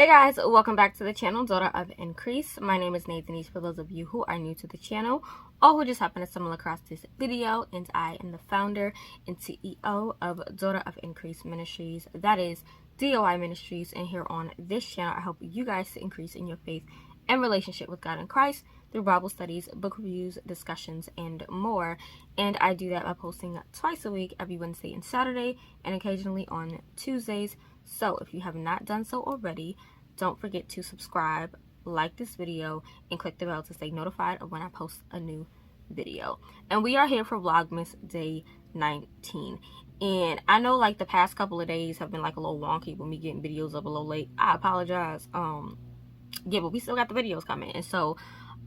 Hey guys, welcome back to the channel, Daughter of Increase. My name is Deese for those of you who are new to the channel or who just happen to stumble across this video, and I am the founder and CEO of Daughter of Increase Ministries, that is DOI Ministries, and here on this channel I help you guys to increase in your faith and relationship with God and Christ through Bible studies, book reviews, discussions, and more. And I do that by posting twice a week, every Wednesday and Saturday, and occasionally on Tuesdays. So if you have not done so already, don't forget to subscribe, like this video, and click the bell to stay notified of when I post a new video. And we are here for Vlogmas Day 19. And I know like the past couple of days have been like a little wonky with me getting videos up a little late. I apologize. Yeah, but we still got the videos coming. And so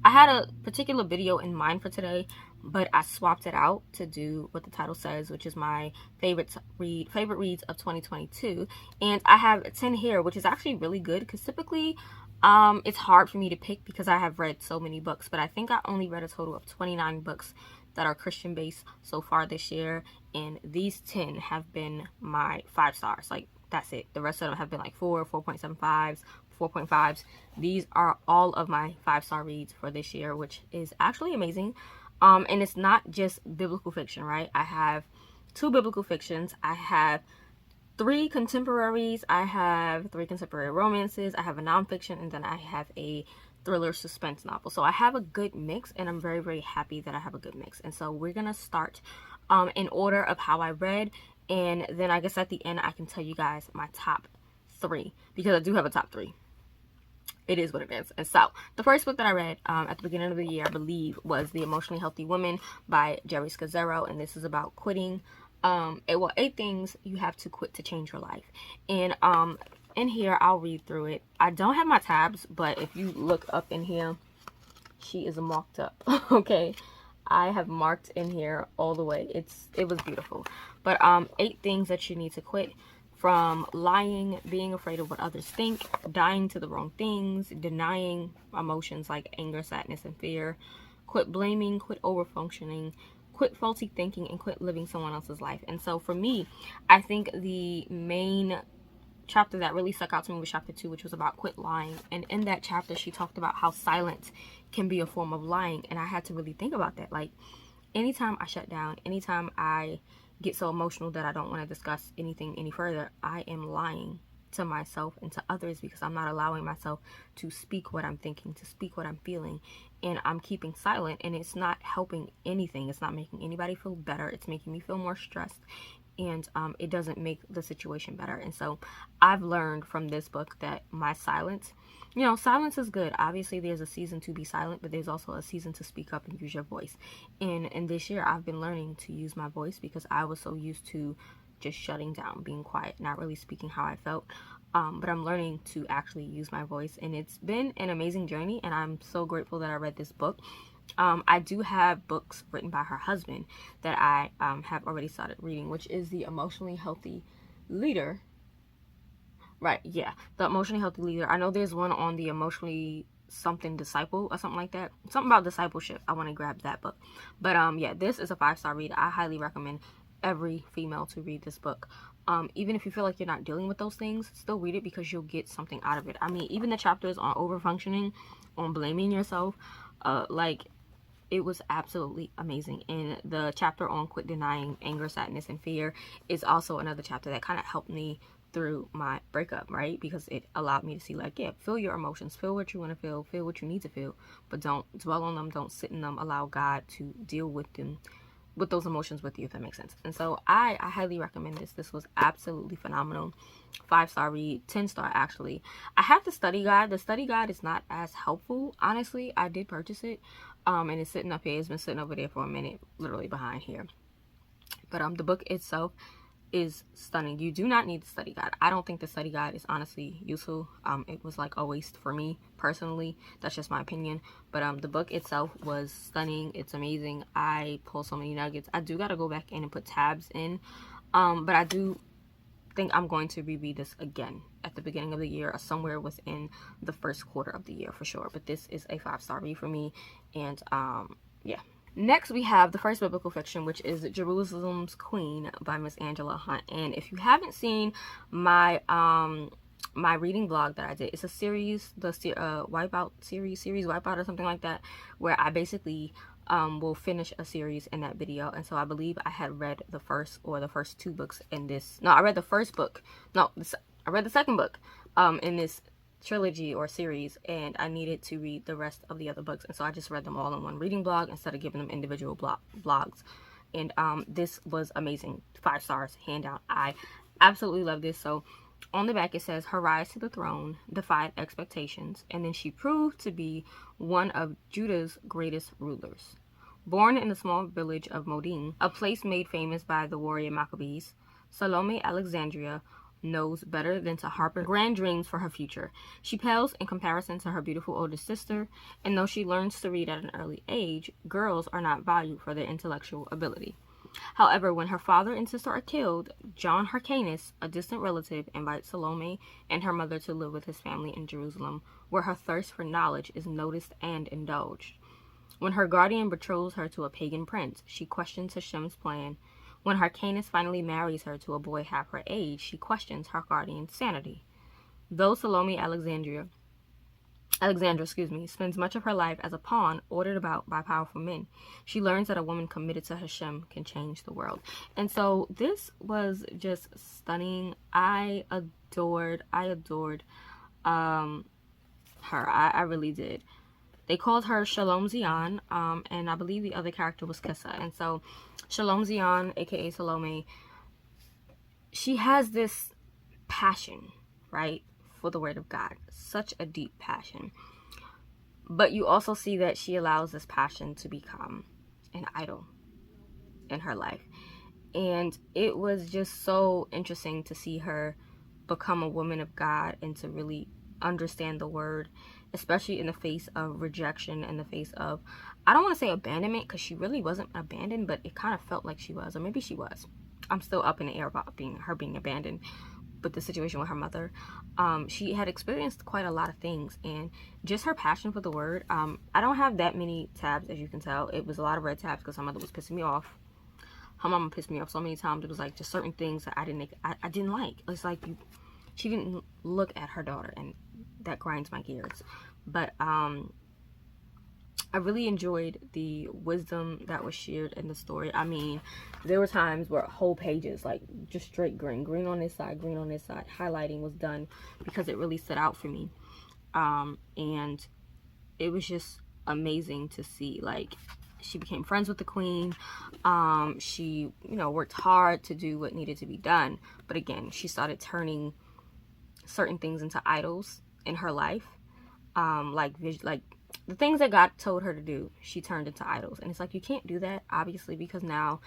I had a particular video in mind for today, but I swapped it out to do what the title says, which is my favorite reads of 2022. And I have 10 here, which is actually really good because typically it's hard for me to pick because I have read so many books, but I think I only read a total of 29 books that are Christian based so far this year, and these 10 have been my 5 stars. Like, that's it. The rest of them have been like 4.75s, 4.5s. These are all of my 5-star reads for this year, which is actually amazing. And it's not just biblical fiction, right? I have 2 biblical fictions. I have 3 contemporaries. I have 3 contemporary romances. I have a nonfiction, and then I have a thriller suspense novel. So I have a good mix, and I'm very, very happy that I have a good mix. And so we're gonna start in order of how I read, and then I guess at the end I can tell you guys my top 3, because I do have a top 3. It is what it is. And so the first book that I read at the beginning of the year, I believe, was The Emotionally Healthy Woman by Geri, Scazzero, and this is about quitting. 8 things you have to quit to change your life. And in here, I'll read through it. I don't have my tabs, but if you look up in here, she is marked up. Okay, I have marked in here all the way. It was beautiful. But 8 things that you need to quit: from lying, being afraid of what others think, dying to the wrong things, denying emotions like anger, sadness, and fear, quit blaming, quit overfunctioning, quit faulty thinking, and quit living someone else's life. And so for me, I think the main chapter that really stuck out to me was chapter 2, which was about quit lying. And in that chapter, she talked about how silence can be a form of lying. And I had to really think about that. Like, anytime I shut down, anytime I get so emotional that I don't want to discuss anything any further, I am lying to myself and to others, because I'm not allowing myself to speak what I'm thinking, to speak what I'm feeling, and I'm keeping silent, and it's not helping anything. It's not making anybody feel better. It's making me feel more stressed, and it doesn't make the situation better. And so I've learned from this book that my silence, silence is good. Obviously there's a season to be silent, but there's also a season to speak up and use your voice. And this year I've been learning to use my voice, because I was so used to just shutting down, being quiet, not really speaking how I felt. But I'm learning to actually use my voice, and it's been an amazing journey, and I'm so grateful that I read this book. I do have books written by her husband that I have already started reading, which is The Emotionally Healthy Leader. Right, yeah, The Emotionally Healthy Leader. I know there's one on The Emotionally something Disciple or something like that. Something about discipleship. I want to grab that book. But yeah, this is a 5-star read. I highly recommend every female to read this book. Even if you feel like you're not dealing with those things, still read it, because you'll get something out of it. I mean, even the chapters on overfunctioning, on blaming yourself, it was absolutely amazing. And the chapter on quit denying anger, sadness, and fear is also another chapter that kind of helped me through my breakup, right? Because it allowed me to see, like, yeah, feel your emotions, feel what you want to feel what you need to feel, but don't dwell on them, don't sit in them, allow God to deal with them, with those emotions with you, if that makes sense. And so I highly recommend this. This was absolutely phenomenal. 5-star read, 10-star actually. I have the study guide. The study guide is not as helpful, honestly. I did purchase it, and it's sitting up here. It's been sitting over there for a minute, literally behind here. But the book itself is stunning. You do not need the study guide. I don't think the study guide is honestly useful. It was like a waste for me personally. That's just my opinion. But the book itself was stunning. It's amazing. I pulled so many nuggets. I do got to go back in and put tabs in. But I do think I'm going to reread this again at the beginning of the year, or somewhere within the first quarter of the year for sure. But this is a 5-star read for me. And yeah. Next, we have the first biblical fiction, which is Jerusalem's Queen by Miss Angela Hunt. And if you haven't seen my my reading vlog that I did. It's a series, the Wipeout series Wipeout or something like that, where I basically will finish a series in that video. And so I believe I had read the first two books in this. No, I read the first book. No, I read the second book in this trilogy or series, and I needed to read the rest of the other books, and so I just read them all in one reading blog instead of giving them individual vlogs. And this was amazing. 5 stars, hand down. I absolutely love this. So on the back it says, her rise to the throne defied expectations, and then she proved to be one of Judah's greatest rulers. Born in the small village of Modin, a place made famous by the warrior Maccabees, Salome Alexandria knows better than to harbor grand dreams for her future. She pales in comparison to her beautiful older sister, and though she learns to read at an early age, girls are not valued for their intellectual ability. However, when her father and sister are killed, John Hyrcanus, a distant relative, invites Salome and her mother to live with his family in Jerusalem, where her thirst for knowledge is noticed and indulged. When her guardian betroths her to a pagan prince, she questions Hashem's plan. When Hyrcanus finally marries her to a boy half her age, she questions her guardian's sanity. Though Salome Alexandra, spends much of her life as a pawn ordered about by powerful men, she learns that a woman committed to Hashem can change the world. And so this was just stunning. I adored her. I really did. They called her Shalom Zion, and I believe the other character was Tessa. And so Shalom Zion, aka Salome, she has this passion, right, for the word of God. Such a deep passion. But you also see that she allows this passion to become an idol in her life. And it was just so interesting to see her become a woman of God and to really understand the word, especially in the face of rejection, in the face of, I don't want to say abandonment, because she really wasn't abandoned, but it kind of felt like she was, or maybe she was. I'm still up in the air about her being abandoned. But the situation with her mother, she had experienced quite a lot of things, and just her passion for the word. I don't have that many tabs, as you can tell. It was a lot of red tabs because her mother was pissing me off. Her mama pissed me off so many times. It was like just certain things that I didn't like. It's like she didn't look at her daughter, and that grinds my gears. But I really enjoyed the wisdom that was shared in the story. I mean, there were times where whole pages, like just straight green on this side, green on this side, highlighting was done because it really stood out for me. And it was just amazing to see, like, she became friends with the queen. She, worked hard to do what needed to be done. But again, she started turning certain things into idols in her life. Like the things that God told her to do, she turned into idols. And it's like, you can't do that, obviously, because now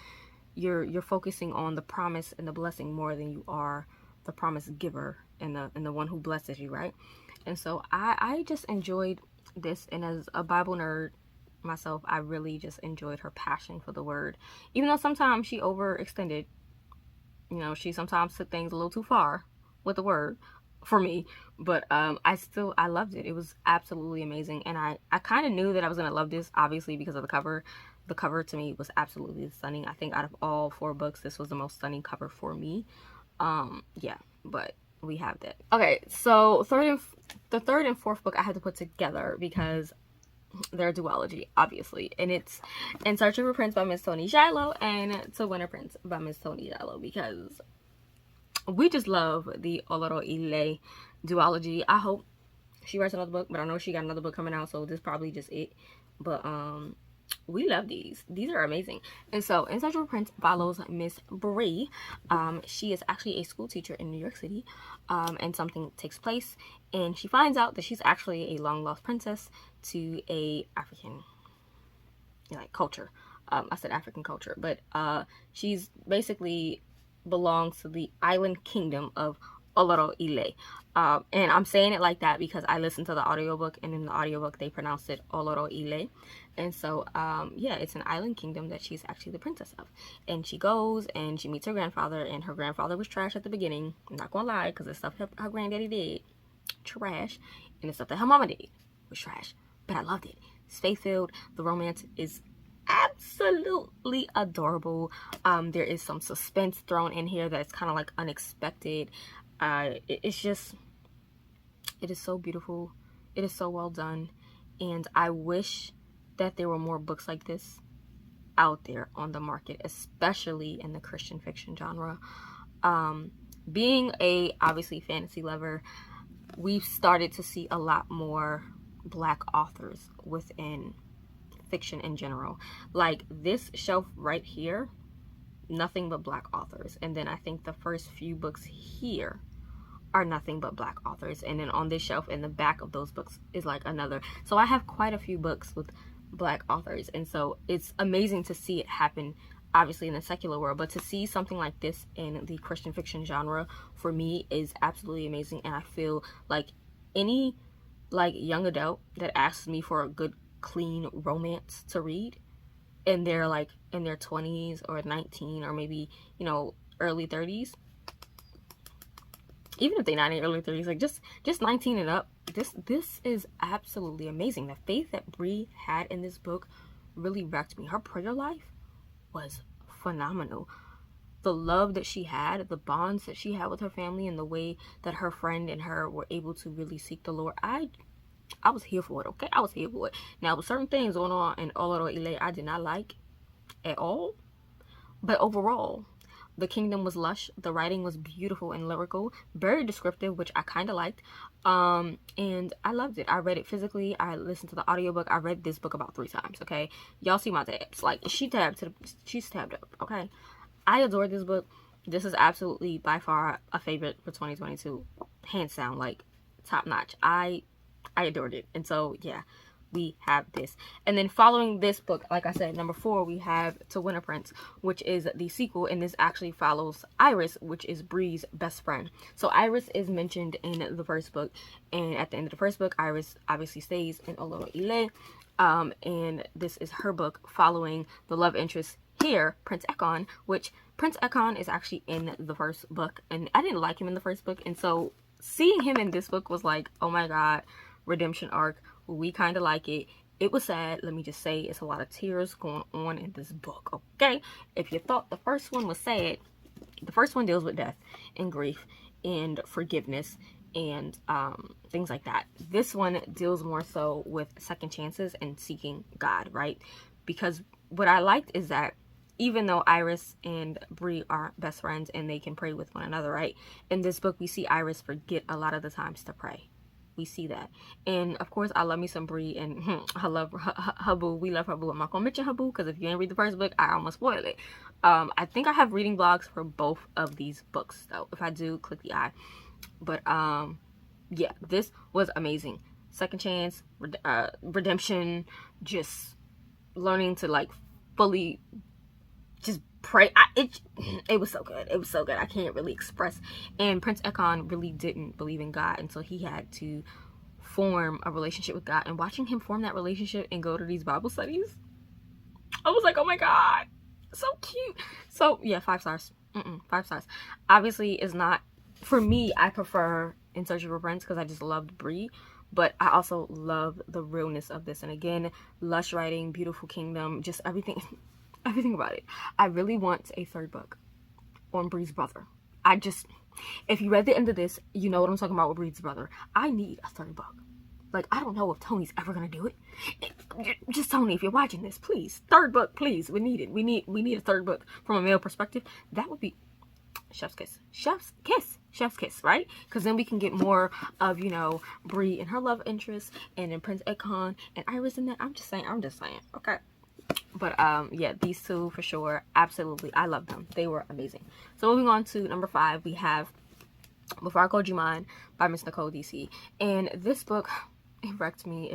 you're focusing on the promise and the blessing more than you are the promise giver and the one who blesses you, right? And so I just enjoyed this, and as a Bible nerd myself, I really just enjoyed her passion for the word, even though sometimes she overextended. She sometimes took things a little too far with the word for me, but I loved it. It was absolutely amazing, and I kind of knew that I was gonna love this, obviously, because of the cover. The cover to me was absolutely stunning. I think out of all 4 books, this was the most stunning cover for me. Yeah, but we have that. Okay, so the third and fourth book I had to put together because they're a duology, obviously, and it's In Search of a Prince by Miss Toni Shiloh and To Win a Prince by Miss Toni Shiloh, because we just love the Oloro Ile duology. I hope she writes another book, but I know she got another book coming out, so this is probably just it. But we love these. These are amazing. And so In Search of a Prince follows Miss Bree. She is actually a school teacher in New York City, and something takes place, and she finds out that she's actually a long lost princess to a African culture. I said African culture, but she's basically belongs to the island kingdom of Oloro Ile. And I'm saying it like that because I listened to the audiobook, and in the audiobook they pronounced it Oloro Ile. And so yeah, it's an island kingdom that she's actually the princess of. And she goes and she meets her grandfather, and her grandfather was trash at the beginning. I'm not gonna lie, because the stuff her granddaddy did, trash, and the stuff that her mama did was trash. But I loved it. It's faith-filled. The romance is absolutely adorable. There is some suspense thrown in here that's kind of like unexpected. It's just It is so beautiful. It is so well done. And I wish that there were more books like this out there on the market, especially in the Christian fiction genre. Being a obviously fantasy lover, we've started to see a lot more Black authors within fiction in general. Like this shelf right here, nothing but Black authors. And then I think the first few books here are nothing but Black authors. And then on this shelf in the back of those books is like another. So I have quite a few books with Black authors. And so it's amazing to see it happen, obviously in the secular world, but to see something like this in the Christian fiction genre for me is absolutely amazing. And I feel like any like young adult that asks me for a good clean romance to read, and they're like in their 20s or 19 or maybe, you know, early 30s, even if they're not in early 30s, like just 19 and up, this is absolutely amazing. The faith that Bree had in this book really wrecked me. Her prayer life was phenomenal. The love that she had, the bonds that she had with her family, and the way that her friend and her were able to really seek the Lord, I was here for it, okay? I was here for it. Now, with certain things going on in Oloro Ile I did not like at all, but overall, the kingdom was lush. The writing was beautiful and lyrical, very descriptive, which I kind of liked, and I loved it. I read it physically. I listened to the audiobook. I read this book about 3 times, okay? Y'all see my tabs. Like, she's tabbed up, okay? I adored this book. This is absolutely by far a favorite for 2022, hands down, like top notch. I adored it. And so yeah, we have this. And then following this book, like I said, number 4, we have To Win a Prince, which is the sequel, and this actually follows Iris, which is Bree's best friend. So Iris is mentioned in the first book, and at the end of the first book, Iris obviously stays in Oloro Ile, and this is her book following the love interest here, Prince Ekon, which Prince Ekon is actually in the first book, and I didn't like him in the first book, and so seeing him in this book was like, oh my god, redemption arc. We kind of like it. It was sad. Let me just say, it's a lot of tears going on in this book, okay? If you thought the first one was sad, the first one deals with death and grief and forgiveness and things like that. This one deals more so with second chances and seeking God, right? Because what I liked is that even though Iris and Bree are best friends and they can pray with one another, right? In this book, we see Iris forget a lot of the times to pray. We see that. And of course, I love me some Bree, and I love her boo. We love her boo. I'm not gonna mention her boo because if you didn't read the first book, I almost spoil it. I think I have reading vlogs for both of these books, though. If I do, click the eye. But yeah, this was amazing. Second chance, redemption, just learning to like fully just pray. It was so good. It was so good. I can't really express. And Prince Ekon really didn't believe in God, and so he had to form a relationship with God. And watching him form that relationship and go to these Bible studies, I was like, oh my god, so cute. So yeah, 5 stars. 5 stars. Obviously, it's not for me. I prefer In Search of a Prince because I just loved Bree, but I also love the realness of this. And again, lush writing, beautiful kingdom, just everything about it. I really want a 3rd book on Bree's brother. If you read the end of this, you know what I'm talking about with Bree's brother. I need a 3rd book. Like, I don't know if Toni's ever gonna do it. Just Toni, if you're watching this, please, 3rd book, please. We need it. We need a 3rd book from a male perspective. That would be chef's kiss, right? Because then we can get more of, you know, Bree and her love interest, and then Prince Ekon and Iris in that. I'm just saying, okay. But yeah, these 2 for sure, absolutely, I love them. They were amazing. So moving on to number 5, we have Before I Called You Mine by Miss Nicole Deese. And this book, it wrecked me.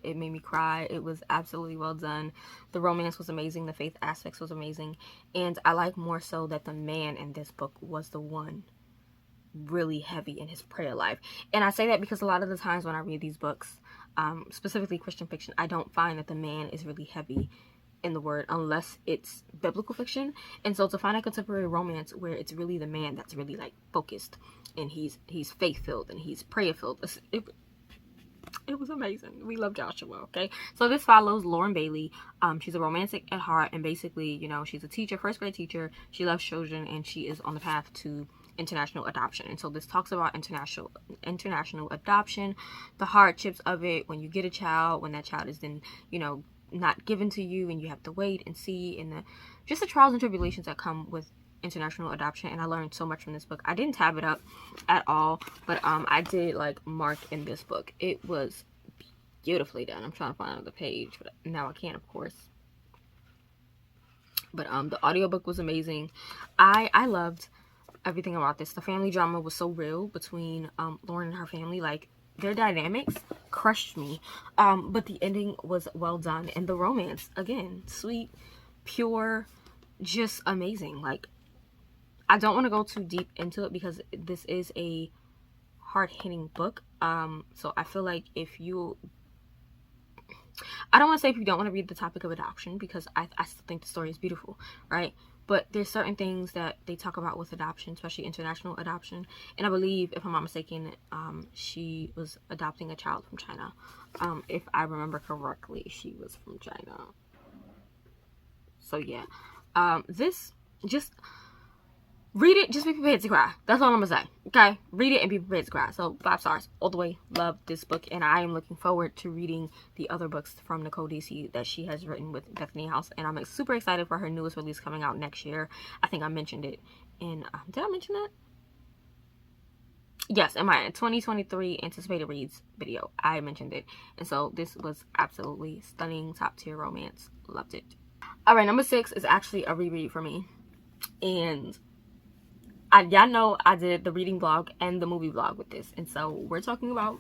It made me cry. It was absolutely well done. The romance was amazing. The faith aspects was amazing. And I like more so that the man in this book was the one really heavy in his prayer life. And I say that because a lot of the times when I read these books, specifically Christian fiction, I don't find that the man is really heavy in the word unless it's biblical fiction. And so to find a contemporary romance where it's really the man that's really like focused and he's faith-filled and he's prayer-filled, it was amazing. We love Joshua, okay? So this follows Lauren Bailey. She's a romantic at heart, and basically, you know, she's a teacher, 1st grade teacher. She loves children, and she is on the path to international adoption. And so this talks about international adoption, the hardships of it when you get a child, when that child is then, you know, not given to you and you have to wait and see, and just the trials and tribulations that come with international adoption. And I learned so much from this book. I didn't tab it up at all, but I did like mark in this book. It was beautifully done. I'm trying to find another page, but now I can't, of course. But the audiobook was amazing. I loved everything about this. The family drama was so real between Lauren and her family. Like, their dynamics crushed me. But the ending was well done, and the romance, again, sweet, pure, just amazing. Like, I don't want to go too deep into it because this is a hard-hitting book. So I feel like if you, I don't want to say if you don't want to read the topic of adoption, because I still think the story is beautiful, right? But there's certain things that they talk about with adoption, especially international adoption. And I believe, if I'm not mistaken, she was adopting a child from China. If I remember correctly, she was from China. So yeah, this, just read it, just be prepared to cry. That's all I'm gonna say. Okay, read it and be prepared to cry. So 5 stars all the way. Love this book, and I am looking forward to reading the other books from Nicole Deese that she has written with Bethany House. And I'm super excited for her newest release coming out next year. I think I mentioned it in did I mention that? Yes, in my 2023 anticipated reads video, I mentioned it. And so this was absolutely stunning, top tier romance. Loved it. All right, number 6 is actually a reread for me, and y'all know I did the reading vlog and the movie vlog with this, and so we're talking about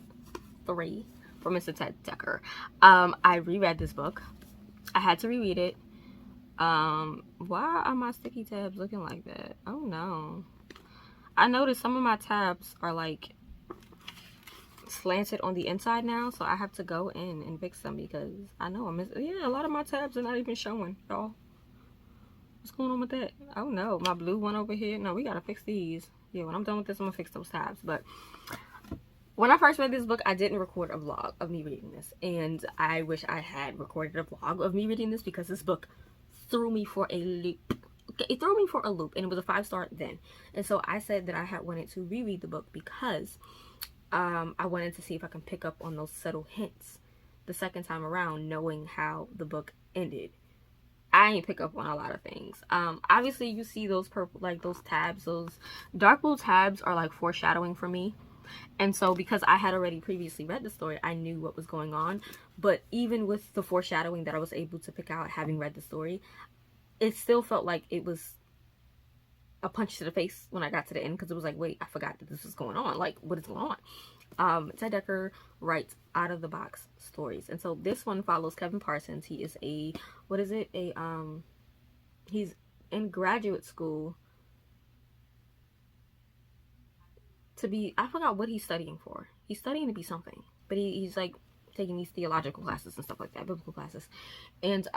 3 for Mr. Ted Dekker. I reread this book. I had to reread it. Why are my sticky tabs looking like that? Oh no. I noticed some of my tabs are like slanted on the inside now, so I have to go in and fix them because I know a lot of my tabs are not even showing, y'all. What's going on with that? Oh no, my blue one over here. No, we gotta fix these. Yeah, when I'm done with this, I'm gonna fix those tabs. But when I first read this book, I didn't record a vlog of me reading this, and I wish I had recorded a vlog of me reading this, because this book threw me for a loop. Okay, it threw me for a loop, and it was a 5-star then. And so I said that I had wanted to reread the book because I wanted to see if I can pick up on those subtle hints the second time around, knowing how the book ended. I ain't pick up on a lot of things. Obviously you see those purple, like those tabs, those dark blue tabs are like foreshadowing for me. And so because I had already previously read the story, I knew what was going on. But even with the foreshadowing that I was able to pick out having read the story, it still felt like it was a punch to the face when I got to the end, because it was like, wait, I forgot that this was going on. Like, what is going on? Ted Dekker writes out of the box stories, and so this one follows Kevin Parsons. He is he's in graduate school to be, I forgot what he's studying for. He's studying to be something, but he's like taking these theological classes and stuff like that, biblical classes. And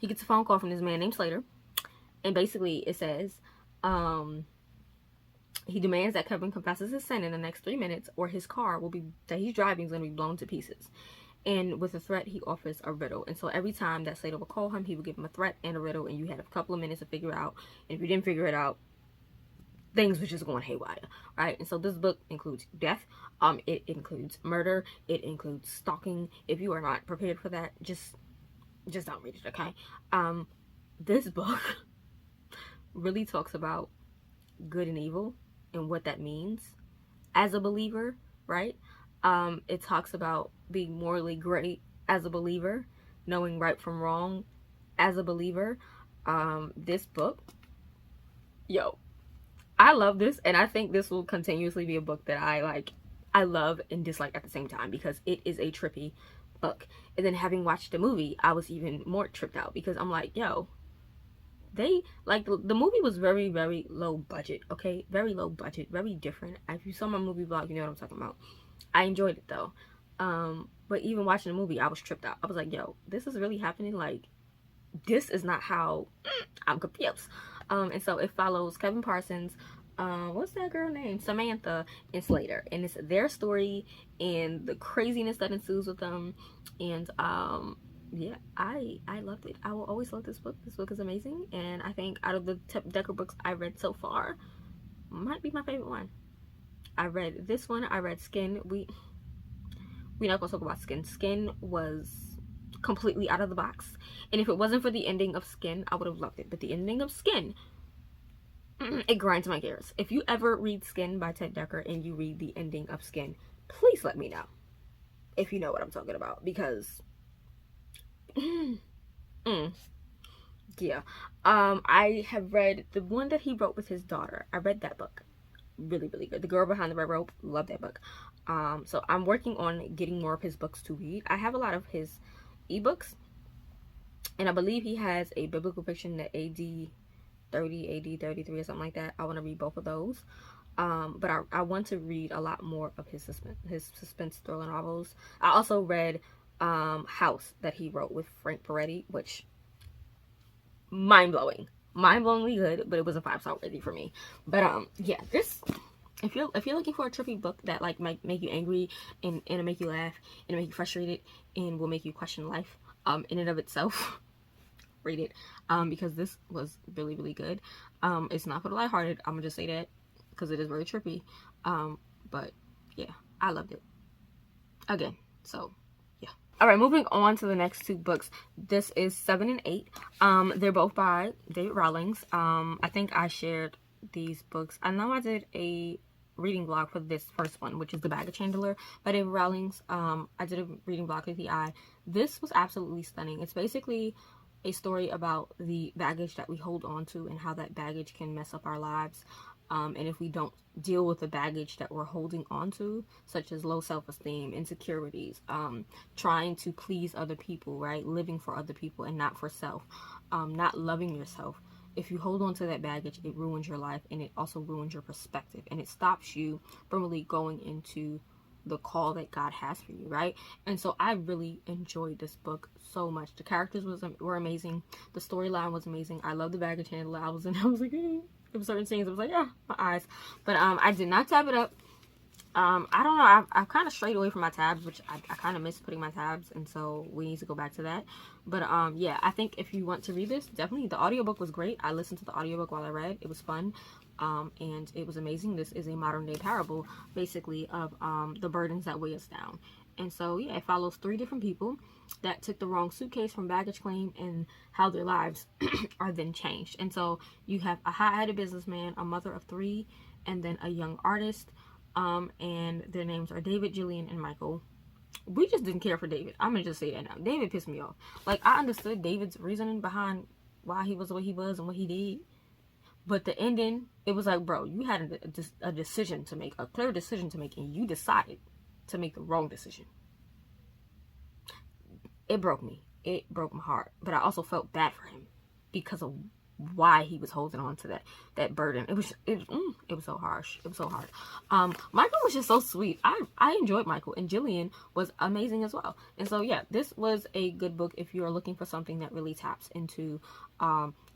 he gets a phone call from this man named Slater, and basically it says he demands that Kevin confesses his sin in the next 3 minutes, or his car that he's driving is going to be blown to pieces. And with a threat, he offers a riddle. And so every time that Slater would call him, he would give him a threat and a riddle, and you had a couple of minutes to figure it out. And if you didn't figure it out, things were just going haywire, right? And so this book includes death. It includes murder. It includes stalking. If you are not prepared for that, just don't read it, okay? This book really talks about good and evil and what that means as a believer, right? It talks about being morally great as a believer, knowing right from wrong as a believer. This book, I love this, and I think this will continuously be a book that I love and dislike at the same time, because it is a trippy book. And then having watched the movie, I was even more tripped out, because I'm like, they like the movie was very, very low budget, okay? Very low budget, very different. If you saw my movie vlog, you know what I'm talking about. I enjoyed it though. But even watching the movie, I was tripped out. I was like, this is really happening? Like, this is not how I'm confused. And so it follows Kevin Parsons, what's that girl name? Samantha and Slater. And it's their story and the craziness that ensues with them. And yeah, I loved it. I will always love this book. This book is amazing. And I think out of the Dekker books I read so far, might be my favorite one. I read this one. I read Skin. We're not gonna talk about Skin. Skin was completely out of the box, and if it wasn't for the ending of Skin, I would have loved it. But the ending of Skin, it grinds my gears. If you ever read Skin by Ted Dekker and you read the ending of Skin, please let me know if you know what I'm talking about, because yeah. I have read the one that he wrote with his daughter. I read that book. Really, really good. The Girl Behind the Red Rope. Love that book. So I'm working on getting more of his books to read. I have a lot of his ebooks, and I believe he has a biblical fiction, that AD 30, AD 33 or something like that. I want to read both of those. But I want to read a lot more of his suspense thriller novels. I also read House that he wrote with Frank Peretti, which mind-blowingly good, but it was a 5-star rating for me. But yeah, this, if you're looking for a trippy book that like might make you angry and it'll make you laugh and make you frustrated and will make you question life in and of itself, read it, because this was really, really good. It's not for the lighthearted, I'm gonna just say that, because it is very trippy, but yeah, I loved it again. So yeah. All right, moving on to the next two books. This is 7 and 8. They're both by David Rawlings. I think I shared these books. I know I did a reading vlog for this first one, which is The Baggage Handler by David Rawlings. I did a reading vlog with the eye. This was absolutely stunning. It's basically a story about the baggage that we hold on to and how that baggage can mess up our lives. And if we don't deal with the baggage that we're holding on to, such as low self-esteem, insecurities, trying to please other people, right? Living for other people and not for self, not loving yourself. If you hold on to that baggage, it ruins your life, and it also ruins your perspective, and it stops you from really going into the call that God has for you, right? And so I really enjoyed this book so much. The characters were amazing. The storyline was amazing. I love the baggage handler. I was like, there were certain scenes I was like, yeah, my eyes. But I did not tab it up. I don't know. I've kind of strayed away from my tabs, which I kind of miss putting my tabs, and so we need to go back to that. But yeah, I think if you want to read this, definitely the audiobook was great. I listened to the audiobook while I read. It was fun. And it was amazing. This is a modern day parable, basically, of the burdens that weigh us down. And so yeah, it follows 3 different people that took the wrong suitcase from baggage claim and how their lives are then changed. And so you have a high-headed businessman, a mother of 3, and then a young artist. And their names are David, Jillian, and Michael. We just didn't care for David. I'm gonna just say that now. David pissed me off. Like, I understood David's reasoning behind why he was the way he was and what he did. But the ending, it was like, bro, you had a decision to make, a clear decision to make, and you decided to make the wrong decision. It broke me. It broke my heart. But I also felt bad for him because of why he was holding on to that burden. It was so harsh. It was so hard. Michael was just so sweet. I enjoyed Michael, and Jillian was amazing as well. And so yeah, this was a good book if you are looking for something that really taps into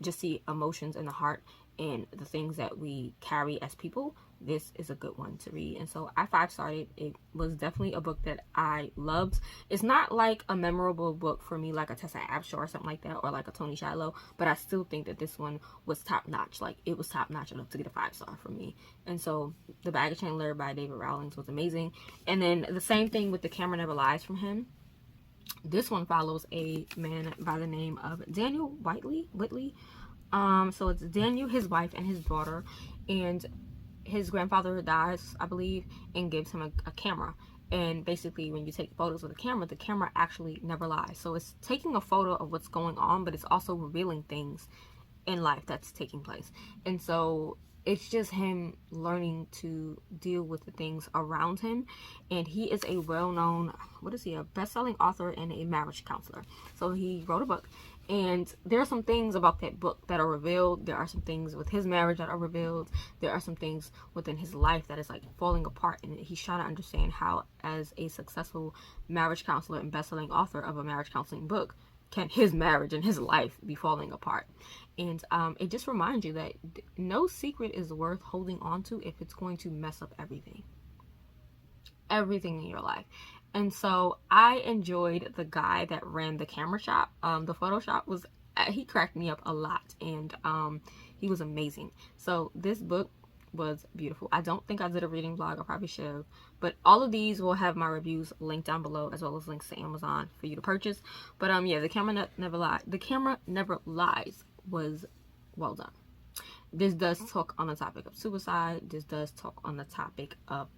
just the emotions in the heart and the things that we carry as people. This is a good one to read. And so I 5-starred it. It was definitely a book that I loved. It's not like a memorable book for me like a Tessa Afshar or something like that, or like a Toni Shiloh, but I still think that this one was top notch. Like, it was top notch enough to get a 5-star for me. And so The Baggage Handler by David Rawlings was amazing. And then the same thing with The Camera Never Lies from him. This one follows a man by the name of Daniel Whitley. So it's Daniel, his wife, and his daughter, and his grandfather dies, I believe, and gives him a camera. And basically, when you take photos with the camera actually never lies. So it's taking a photo of what's going on, but it's also revealing things in life that's taking place. And so it's just him learning to deal with the things around him. And he is a well-known, a best-selling author and a marriage counselor. So he wrote a book. And there are some things about that book that are revealed. There are some things with his marriage that are revealed. There are some things within his life that is like falling apart. And he's trying to understand how, as a successful marriage counselor and best-selling author of a marriage counseling book, can his marriage and his life be falling apart. And it just reminds you that no secret is worth holding on to if it's going to mess up everything in your life. And so I enjoyed the guy that ran the camera shop. The photo shop he cracked me up a lot, and he was amazing. So this book was beautiful. I don't think I did a reading vlog. I probably should have, but all of these will have my reviews linked down below, as well as links to Amazon for you to purchase. But yeah, the camera never lies. The camera never lies was well done. This does talk on the topic of suicide. This does talk on the topic of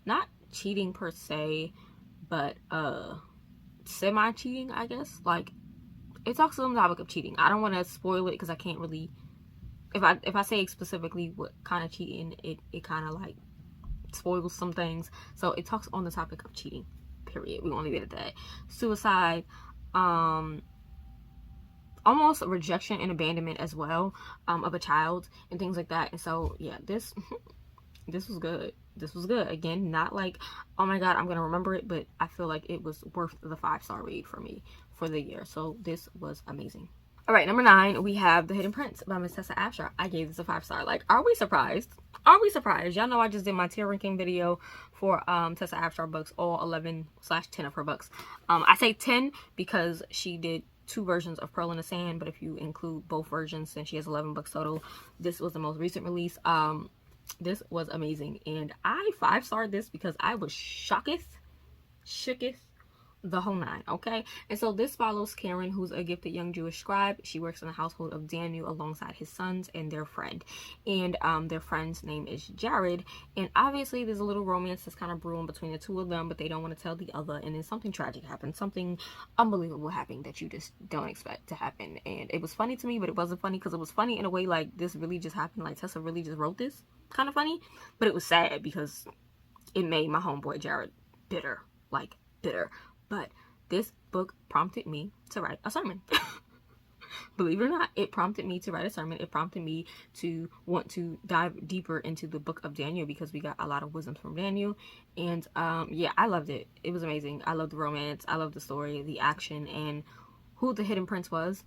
not cheating per se, but semi cheating, I guess. Like, it talks on the topic of cheating. I don't want to spoil it because I can't really, if I say specifically what kind of cheating, it kind of like spoils some things. So it talks on the topic of cheating, period. We won't leave it at that. Suicide, almost rejection and abandonment as well, of a child and things like that. And so yeah, this was good. This was good. Again, not like, oh my god, I'm gonna remember it, but I feel like it was worth the 5-star read for me for the year. So this was amazing. All right, number 9, we have The Hidden Prince by Miss Tessa Afshar. I gave this a 5-star. Like, are we surprised? Are we surprised? Y'all know I just did my tier ranking video for Tessa Afshar books, all 11/10 of her books. I say 10 because she did 2 versions of Pearl in the Sand, but if you include both versions, then she has 11 books total. This was the most recent release. This was amazing, and I 5-starred this because I was shooketh the whole 9. Okay, and so this follows Karen, who's a gifted young Jewish scribe. She works in the household of Daniel alongside his sons and their friend, and their friend's name is Jared. And obviously there's a little romance that's kind of brewing between the 2 of them, but they don't want to tell the other, and then something tragic happens, something unbelievable happening that you just don't expect to happen. And it was funny to me, but it wasn't funny because it was funny in a way like this really just happened, like Tessa really just wrote this, kind of funny. But it was sad because it made my homeboy Jared bitter, like bitter. But this book prompted me to write a sermon. Believe it or not, it prompted me to write a sermon. It prompted me to want to dive deeper into the book of Daniel because we got a lot of wisdom from Daniel. And yeah, I loved it. It was amazing. I loved the romance. I loved the story, the action, and who the hidden prince was.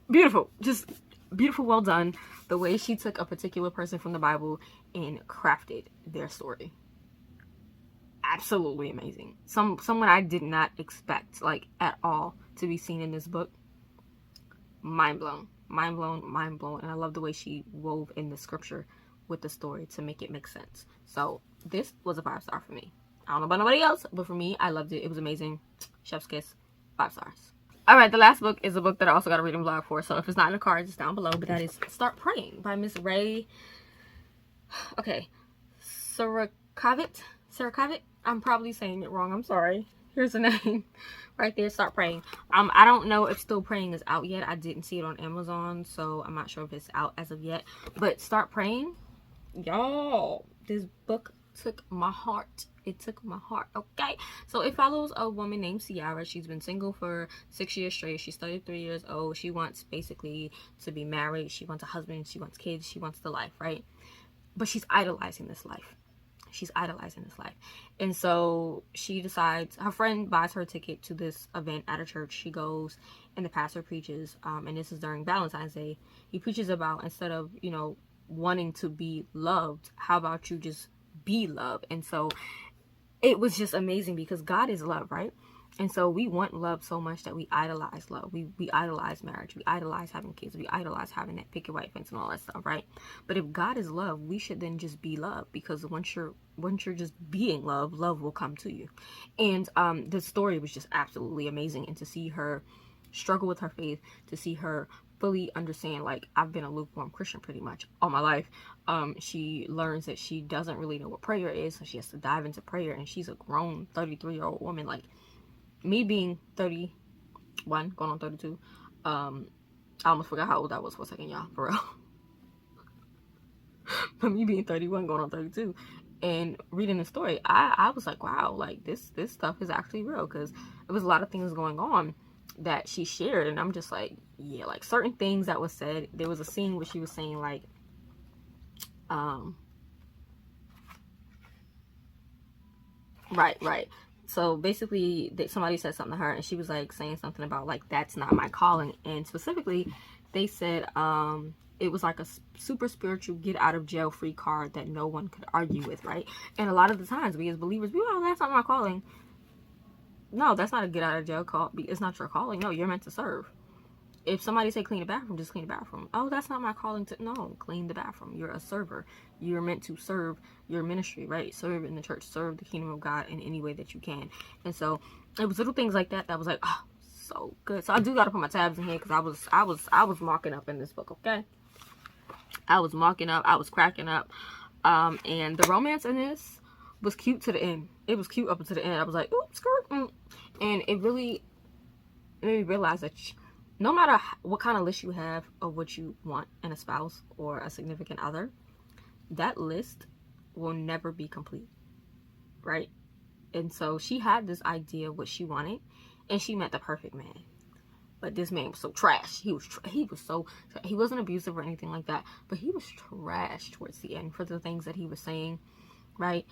Beautiful. Just beautiful, well done. The way she took a particular person from the Bible and crafted their story. Absolutely amazing. Someone I did not expect, like, at all to be seen in this book. Mind blown. Mind blown, mind blown. And I love the way she wove in the scripture with the story to make it make sense. So this was a 5-star for me. I don't know about nobody else, but for me, I loved it. It was amazing. Chef's kiss. 5 stars. All right, the last book is a book that I also got a reading vlog for. So if it's not in the cards, it's down below. But that is Start Praying by Miss Ray. Okay. Sirakavit. I'm probably saying it wrong. I'm sorry. Here's the name right there. Start Praying. I don't know if Still Praying is out yet. I didn't see it on Amazon, so I'm not sure if it's out as of yet. But Start Praying, y'all, this book took my heart. It took my heart. Okay, so it follows a woman named Ciara. She's been single for 6 years straight. She's 33 years old. She wants basically to be married. She wants a husband. She wants kids. She wants the life, right? But she's idolizing this life. She's idolizing this life. And so she decides, her friend buys her a ticket to this event at a church. She goes and the pastor preaches, and this is during Valentine's Day. He preaches about, instead of, you know, wanting to be loved, how about you just be loved? And so it was just amazing because God is love, right? And so we want love so much that we idolize love. We idolize marriage. We idolize having kids. We idolize having that picket white fence and all that stuff, right? But if God is love, we should then just be love, because once you're just being love, love will come to you. And the story was just absolutely amazing. And to see her struggle with her faith, to see her fully understand, like, I've been a lukewarm Christian pretty much all my life. She learns that she doesn't really know what prayer is, so she has to dive into prayer. And she's a grown 33-year-old woman. Like, me being 31, going on 32, I almost forgot how old I was for a second, y'all, for real. But me being 31, going on 32, and reading the story, I was like, wow, like, this stuff is actually real, because there was a lot of things going on that she shared, and I'm just like, yeah, like, certain things that was said. There was a scene where she was saying, like, right. So basically, somebody said something to her, and she was like saying something about, like, that's not my calling. And specifically, they said it was like a super spiritual get out of jail free card that no one could argue with, right? And a lot of the times, we as believers, that's not my calling. No, that's not a get out of jail call. It's not your calling. No, you're meant to serve. If somebody say clean the bathroom, just clean the bathroom. Oh, that's not my calling to, no, clean the bathroom. You're a server. You're meant to serve your ministry, right? Serve in the church, serve the kingdom of God in any way that you can. And so it was little things like that that was like, oh, so good. So I do got to put my tabs in here because I was marking up in this book, okay? I was marking up, I was cracking up. And the romance in this was cute to the end. It was cute up until the end. I was like, ooh, skirt. And it really made me realize that no matter what kind of list you have of what you want in a spouse or a significant other, that list will never be complete, right? And so she had this idea of what she wanted, and she met the perfect man. But this man was so trash. He wasn't abusive or anything like that, but he was trash towards the end for the things that he was saying, right?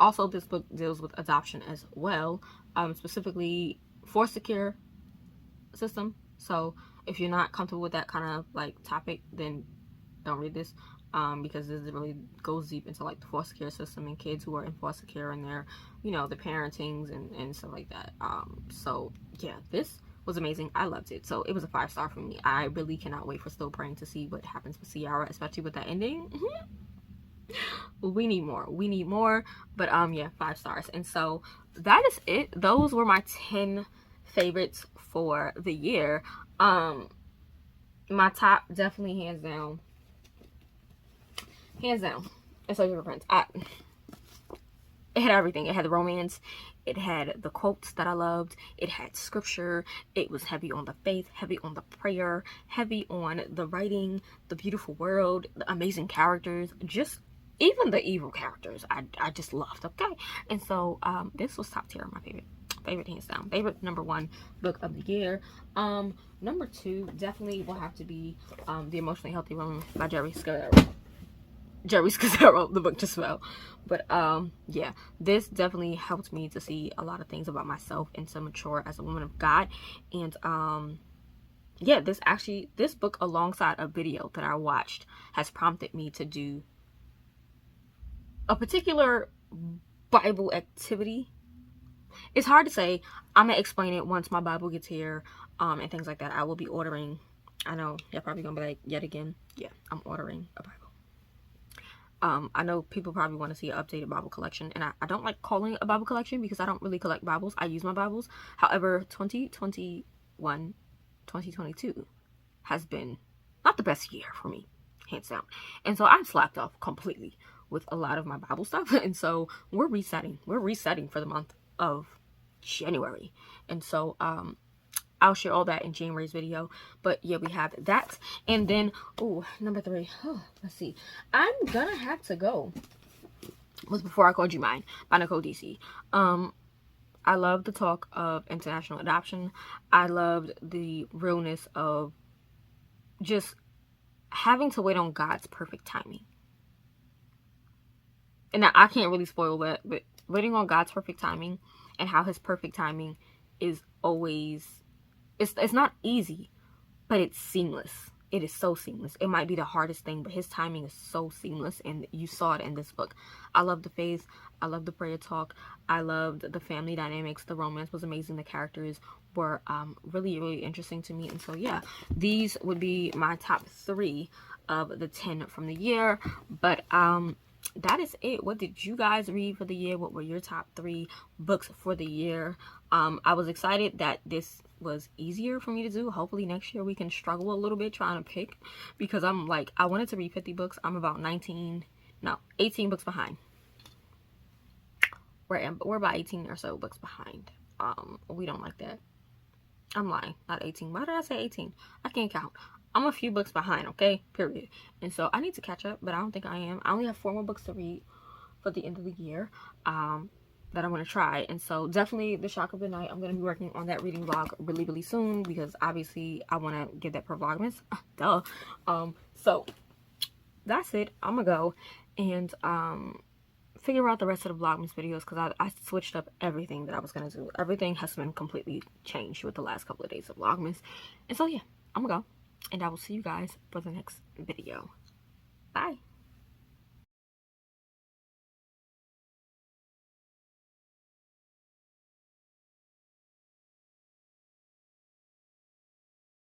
Also, this book deals with adoption as well, specifically foster care system. So if you're not comfortable with that kind of like topic, then don't read this, because this really goes deep into like the foster care system and kids who are in foster care and their, you know, the parentings and stuff like that. So yeah, this was amazing. I loved it. So it was a 5-star for me. I really cannot wait for Still Praying to see what happens with Ciara, especially with that ending. We need more. But yeah, 5 stars. And so that is it. Those were my 10 favorites for the year. My top, definitely hands down, it's like your friends. It had everything. It had the romance, it had the quotes that I loved, it had scripture, it was heavy on the faith, heavy on the prayer, heavy on the writing, the beautiful world, the amazing characters, just even the evil characters I just loved, okay? And so this was top tier, my favorite hands down. Favorite number 1 book of the year. Number 2 definitely will have to be The Emotionally Healthy Woman by Geri Scazzero, the book just fell. But yeah, this definitely helped me to see a lot of things about myself and to mature as a woman of God. And yeah, this book alongside a video that I watched has prompted me to do a particular Bible activity. It's hard to say. I'm gonna explain it once my Bible gets here, and things like that. I will be ordering. I know you're probably gonna be like, yet again. Yeah, I'm ordering a Bible. I know people probably want to see an updated Bible collection, and I don't like calling it a Bible collection because I don't really collect Bibles. I use my Bibles. However, 2022 has been not the best year for me, hands down. And so I've slacked off completely with a lot of my Bible stuff. And so we're resetting for the month of January. And so I'll share all that in January's video. But yeah, we have that. And then, number 3. Let's see. I'm gonna have to go with Before I Called You Mine by Nicole, Deese. I love the talk of international adoption. I loved the realness of just having to wait on God's perfect timing. And now I can't really spoil that, but waiting on God's perfect timing and how his perfect timing is always, it's not easy, but it's seamless. It is so seamless. It might be the hardest thing, but his timing is so seamless, and you saw it in this book. I love the faith. I love the prayer talk. I loved the family dynamics. The romance was amazing. The characters were really, really interesting to me. And so, yeah, these would be my top 3 of the 10 from the year. But that is it. What did you guys read for the year? What were your top 3 books for the year? I was excited that this was easier for me to do. Hopefully next year we can struggle a little bit trying to pick, because I'm like, I wanted to read 50 books. I'm about 18 books behind. We're about 18 or so books behind. We don't like that. I'm lying, not 18. Why did I say 18? I can't count. I'm a few books behind, okay? Period. And so I need to catch up, but I don't think I am. I only have 4 more books to read for the end of the year that I'm going to try. And so definitely The Shock of the Night. I'm going to be working on that reading vlog really, really soon, because obviously I want to get that per Vlogmas. Duh. So that's it. I'm going to go and figure out the rest of the Vlogmas videos, because I switched up everything that I was going to do. Everything has been completely changed with the last couple of days of Vlogmas. And so yeah, I'm going to go. And I will see you guys for the next video. Bye.